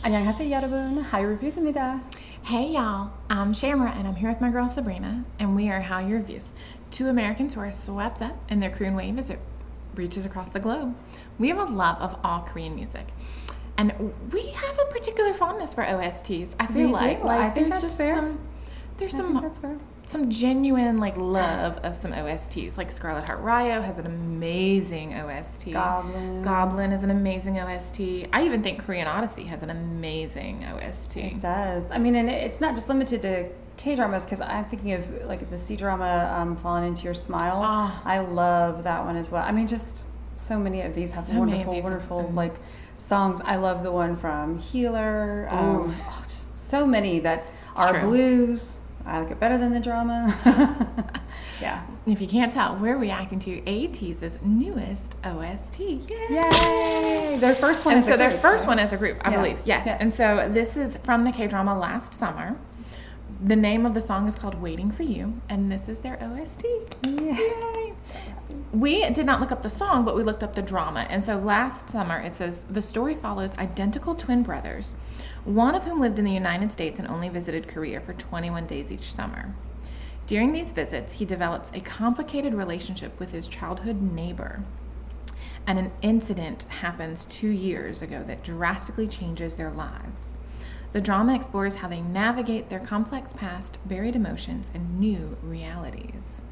안녕하세요 여러분, Hallyu Reviews입니다. Hey y'all, I'm Shamra and I'm here with my girl Sabrina, and we are Hallyu Reviews, two Americans who are swept up in their Korean wave as it reaches across the globe. We have a love of all Korean music, and we have a particular fondness for OSTs. I feel like I think there's that's just fair. some genuine love of some OSTs. Like Scarlet Heart Ryo has an amazing OST. Goblin is an amazing OST. I even think Korean Odyssey has an amazing OST. It does. I mean, and it's not just limited to K-dramas, because I'm thinking of the C-drama Falling Into Your Smile. I love that one as well. I mean, just so many of these have wonderful songs. I love the one from Healer. Just so many that are blues. I like it better than the drama. Yeah. If you can't tell, we're reacting to ATEEZ's newest OST. Yay! Their first one as a group. Their first one as a group, I believe. Yes. And so this is from the K-drama Last Summer. The name of the song is called Waiting for You, and this is their OST. Yay! We did not look up the song, but we looked up the drama. And so Last Summer, it says, the story follows identical twin brothers, one of whom lived in the United States and only visited Korea for 21 days each summer. During these visits, he develops a complicated relationship with his childhood neighbor. And an incident happens 2 years ago that drastically changes their lives. The drama explores how they navigate their complex past, buried emotions, and new realities.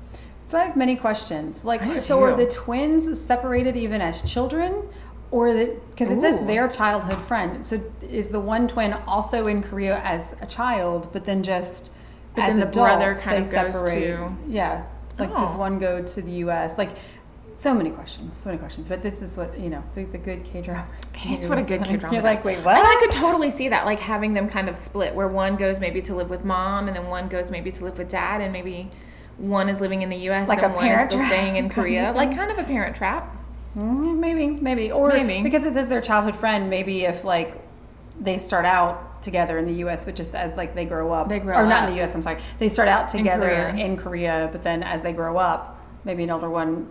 So I have many questions. Are the twins separated even as children? Because it says their childhood friend. So is the one twin also in Korea as a child, but then just as the adults, brother kind of separate? goes to... Yeah. Does one go to the U.S.? So many questions. But this is what, the good K-drama. That's what a good K-drama You're like, wait, what? And I could totally see that, having them kind of split, where one goes maybe to live with mom, and then one goes maybe to live with dad, and maybe one is living in the U.S. and one is still staying in Korea. Kind of a parent trap. Maybe. Or because it says their childhood friend, maybe if they start out together in the U.S., but just as they grow up. Not in the U.S., I'm sorry. They start out together in Korea, but then as they grow up, maybe an older one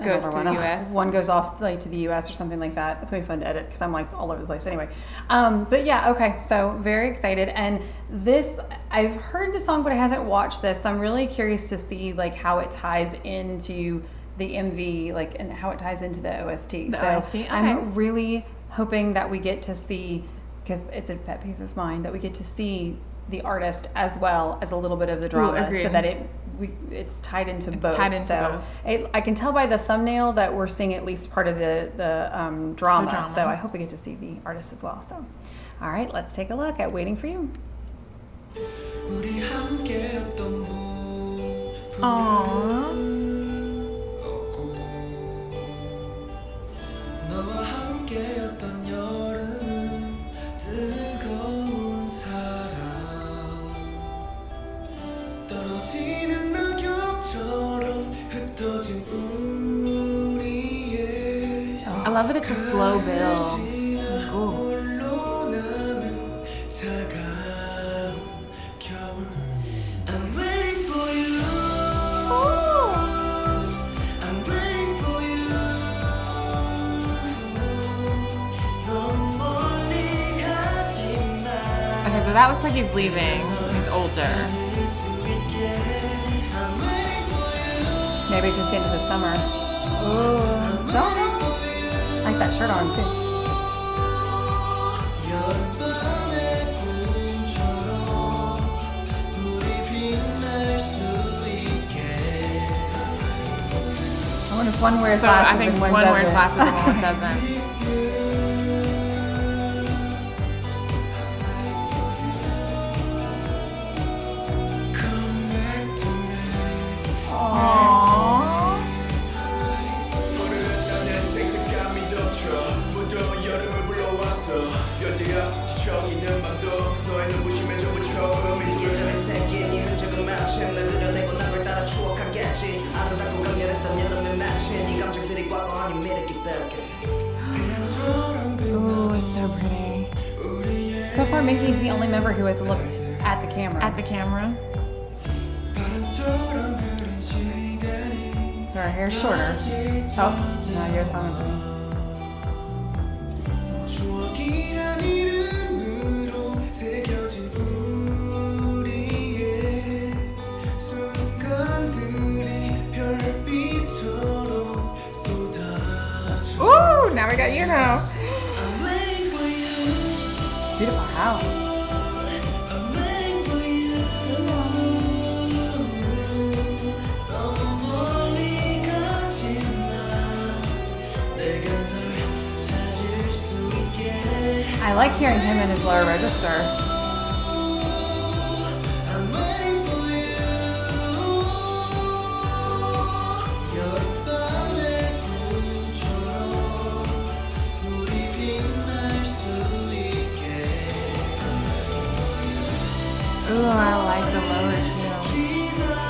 goes to the U.S. One goes off to the U.S. or something like that. It's going to be fun to edit because I'm all over the place. Anyway. But yeah, okay. So very excited. And this, I've heard the song, but I haven't watched this. So I'm really curious to see how it ties into the MV, and how it ties into the OST. OST? Okay. I'm really hoping that we get to see, because it's a pet peeve of mine, that we get to see the artist as well as a little bit of the drama, so that it's tied into both. I can tell by the thumbnail that we're seeing at least part of the drama. So I hope we get to see the artist as well. So, all right, let's take a look at Waiting for You. Aww. I love that it's a slow build. Ooh. Okay, so that looks like he's leaving. He's older. Maybe just into the summer. Ooh. So I like that shirt on too. I wonder if one wears glasses. I think and one wears glasses and one doesn't. Ooh, it's so pretty. So far, Mingi's the only member who has looked at the camera. At the camera. So her hair's shorter. Oh, now Yeosang is in. like a, you know. Beautiful house. I like hearing him in his lower register. Ooh, I like the lower too.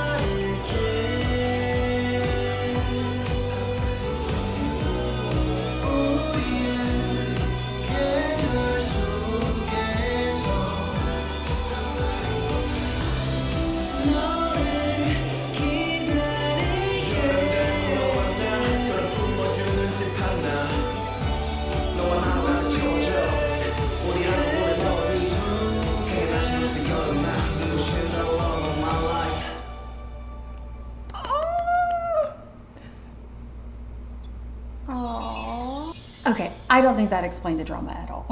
Okay, I don't think that explained the drama at all.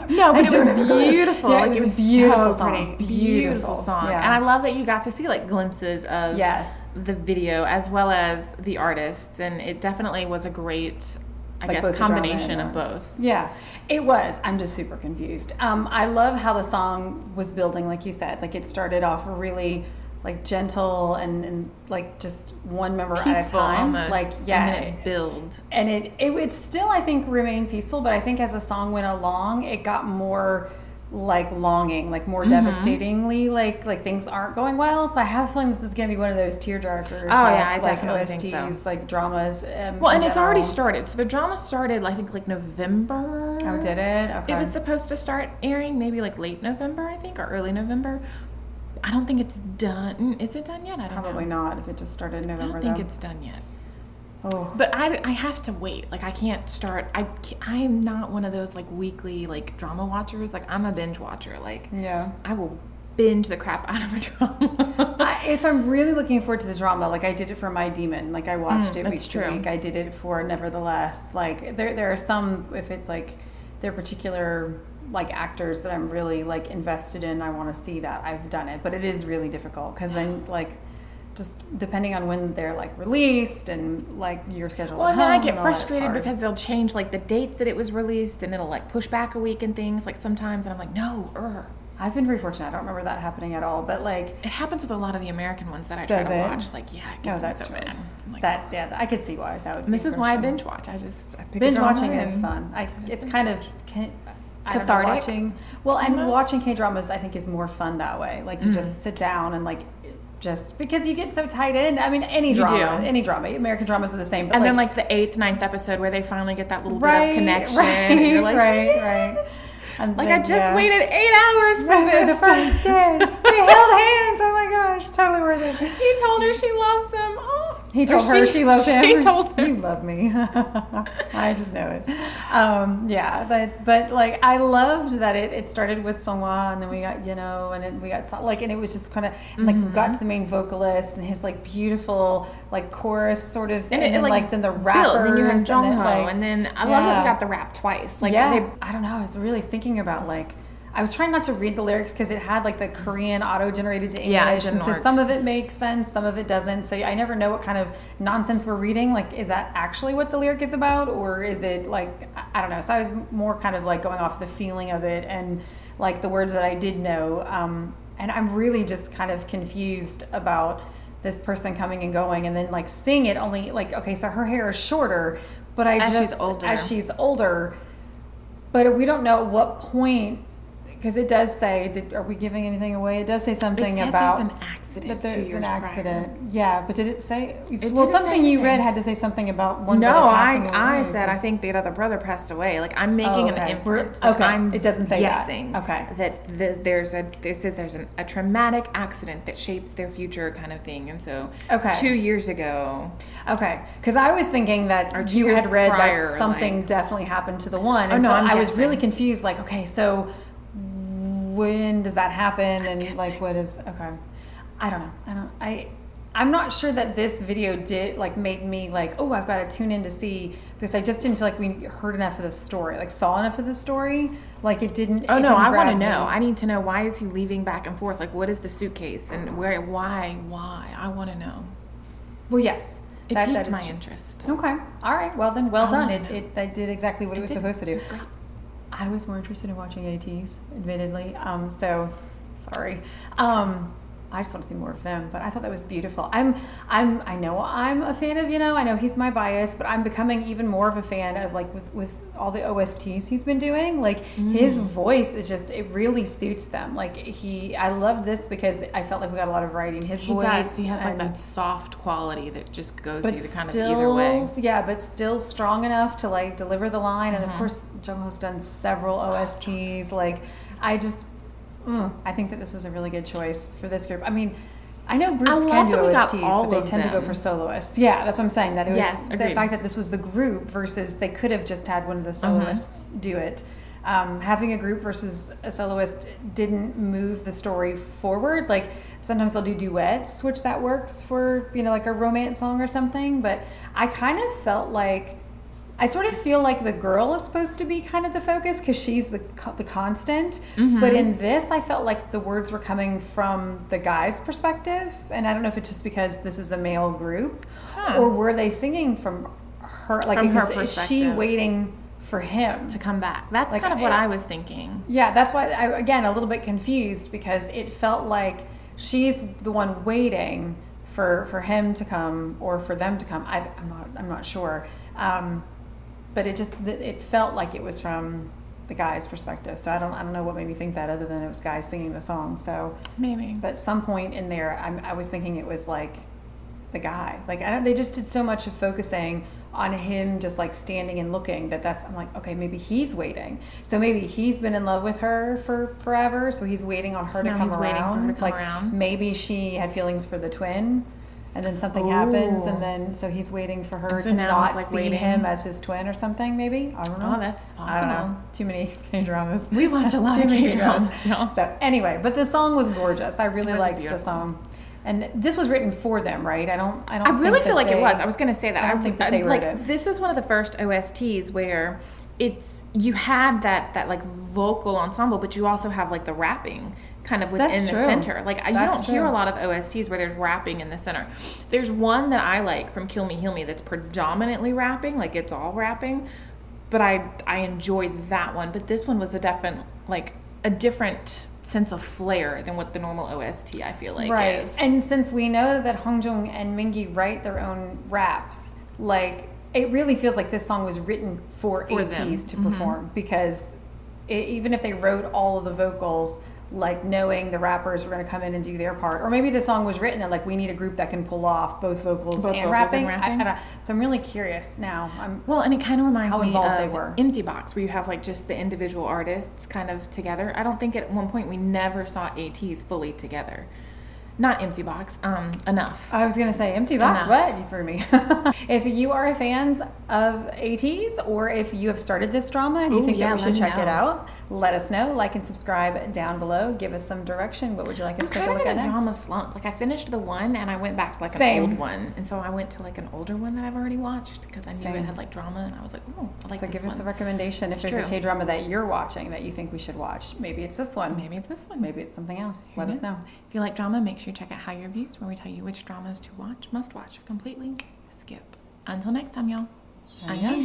No, but it was beautiful. Yeah, like, it was a beautiful so song. Pretty. Beautiful song. Yeah. And I love that you got to see like glimpses of Yes. the video as well as the artists, and it definitely was a great, I Like guess, both the drama combination and of ours. both. Yeah, it was. I'm just super confused. I love how the song was building, like you said. Like it started off really like gentle and like just one member Peaceful at a time. almost. Like yeah, And then it build. and it still I think remained peaceful, but I think as the song went along, it got more like longing, like more devastatingly, like things aren't going well. So I have a feeling this is gonna be one of those tearjerker. Oh, yeah, I like definitely OSTs, think so. like dramas. Well, and in it's already general. started. So the drama started, I think, like November. Oh, did it? Okay. It was supposed to start airing maybe like late November, I think, or early November. I don't think it's done. Is it done yet? I don't know. Probably not if it just started in I November. don't think though. it's done yet. Oh. But I have to wait. Like I can't start. I'm not one of those like weekly like drama watchers. Like I'm a binge watcher. Like Yeah. I will binge the crap out of a drama. If I'm really looking forward to the drama, like I did it for My Demon, like I watched it week that's to true. week. I did it for Nevertheless. Like there are some, if it's like their particular like actors that I'm really like invested in, I want to see that. I've done it, but it is really difficult because then like just depending on when they're like released and like your schedule. Well, at and then I home get and all that, it's frustrated hard. because they'll change like the dates that it was released, and it'll like push back a week and things like sometimes, and I'm like, no. I've been very fortunate. I don't remember that happening at all, but like It happens with a lot of the American ones that I try Does to it? watch. Like, yeah, it no, gets me that's so true. mad. I'm like, That yeah, I could see why that would. and this be is why I frustrating. binge watch. I pick a Binge drama watching is and- fun. It's kind of I don't know, Cathartic, watching. Well, and almost. watching K-dramas I think is more fun that way. Like to just sit down and like just because you get so tied in. I mean, any You drama, do. any drama. American dramas are the same. But And then like the 8th, 9th episode where they finally get that little right, bit of connection. right, and you're like, right. And like then, I just waited 8 hours for for the this. first kiss. We held hands. Oh my gosh, totally worth it. He told her she loves him. Oh. He told Or her she loves him. She told him. You love me. I just know it. Yeah, but like I loved that it started with Seonghwa and then we got Yunho and then we got like and it was just kind of like we got to the main vocalist and his like beautiful like chorus sort of thing and, then like then the rappers and then you have Jongho like, and then I love that we got the rap twice. Like I don't know. I was really thinking about like I was trying not to read the lyrics because it had like the Korean auto-generated to English, Yeah, it didn't and so work. some of it makes sense, some of it doesn't. So I never know what kind of nonsense we're reading. Like, is that actually what the lyric is about, or is it like I don't know? So I was more kind of like going off the feeling of it and like the words that I did know. And I'm really just kind of confused about this person coming and going, and then like seeing it only like okay, so her hair is shorter, but as she's older, but we don't know at what point. Because it does say, are we giving anything away? It does say something about there's an accident. that there's 2 years an accident. prior. Yeah, but did it say? Well, didn't something say you read anything. had to say something about one. No, brother passing I away, said I 'cause- think the other brother passed away. Like I'm making an inference. Like, okay. I'm It doesn't say that. guessing Okay. that there's a traumatic accident that shapes their future kind of thing. And so 2 years ago. Okay, because I was thinking that Or 2 you years had read prior, that something like- definitely happened to the one, Oh, and no, so I'm I was guessing. really confused. Like, okay, so when does that happen, and guessing. like what is okay? I don't know. I'm not sure that this video did like made me like, oh, I've got to tune in to see, because I just didn't feel like we heard enough of the story, like saw enough of the story. Like it didn't. Oh, no, I want to me. know. I need to know, why is he leaving back and forth? Like, what is the suitcase and why? I want to know. Well, yes. It piqued my interest. Okay. All right. Well, then, well done. It did exactly what it was supposed to do. It was great. I was more interested in watching ATEEZ, admittedly. So, sorry. I just want to see more of them, but I thought that was beautiful. I know I'm a fan of Yunho. I know he's my bias, but I'm becoming even more of a fan of like with all the OSTs he's been doing. Like his voice is just, it really suits them. Like I love this because I felt like we got a lot of variety in his voice. He does. He has like that soft quality that just goes either kind of either way. Yeah, but still strong enough to like deliver the line. And of course, Jongho's done several OSTs. Like I think that this was a really good choice for this group. I mean, I know groups can do OSTs, but they tend to go for soloists. Yeah, that's what I'm saying. That it was the fact that this was the group versus they could have just had one of the soloists do it. Having a group versus a soloist didn't move the story forward. Like sometimes they'll do duets, which that works for, like a romance song or something. But I kind of felt like, I sort of feel like the girl is supposed to be kind of the focus because she's the constant. But in this, I felt like the words were coming from the guy's perspective. And I don't know if it's just because this is a male group or were they singing from her? Like, from her perspective. Is she waiting for him to come back? That's like, kind of what I was thinking. Yeah, that's why again, a little bit confused because it felt like she's the one waiting for him to come or for them to come. I'm not sure. But it felt like it was from the guy's perspective. So I don't know what made me think that other than it was guys singing the song. So maybe. But some point in there, I was thinking it was like the guy. Like they just did so much of focusing on him just like standing and looking I'm like, okay, maybe he's waiting. So maybe he's been in love with her for forever. So he's waiting on her to come around. Maybe she had feelings for the twin. And then something happens, and then so he's waiting for her to not see him as his twin or something, maybe? I don't know. Oh, that's possible. I don't know. Too many K-dramas. We watch a lot of K-dramas, y'all. So anyway, but the song was gorgeous. I really liked the song. And this was written for them, right? I really feel like it was. I was going to say that. I don't think that they wrote it. This is one of the first OSTs where you had that like vocal ensemble, but you also have like the rapping kind of within the center. Like you don't hear a lot of OSTs where there's rapping in the center. There's one that I like from Kill Me Heal Me that's predominantly rapping, like it's all rapping, but I enjoy that one. But this one was a different sense of flair than what the normal OST I feel like is. And since we know that Hongjoong and Mingi write their own raps, like it really feels like this song was written for ATEEZ to perform because even if they wrote all of the vocals, like knowing the rappers were going to come in and do their part, or maybe the song was written that like we need a group that can pull off both vocals and rapping. So I'm really curious now. And it kind of reminds me of Empty Box, where you have like just the individual artists kind of together. I don't think at one point we never saw ATEEZ fully together. Not Empty Box, Enough. I was going to say Empty Box, what? You threw me. If you are fans of ATEEZ, or if you have started this drama and you think that we should check it out, let us know. Like and subscribe down below. Give us some direction. What would you like us to take a look at next? I'm kind of in a drama slump. Like I finished the one and I went back to like an old one. And so I went to like an older one that I've already watched because I knew it had like drama and I was like, oh, I like this one. So give us a recommendation. If there's a K-drama that you're watching that you think we should watch. Maybe it's this one. Maybe it's this one. Maybe it's something else. Let us know. If you like drama, make sure you check out Hallyu Reviews, where we tell you which dramas to watch, must watch, or completely skip. Until next time, y'all. Annyeong.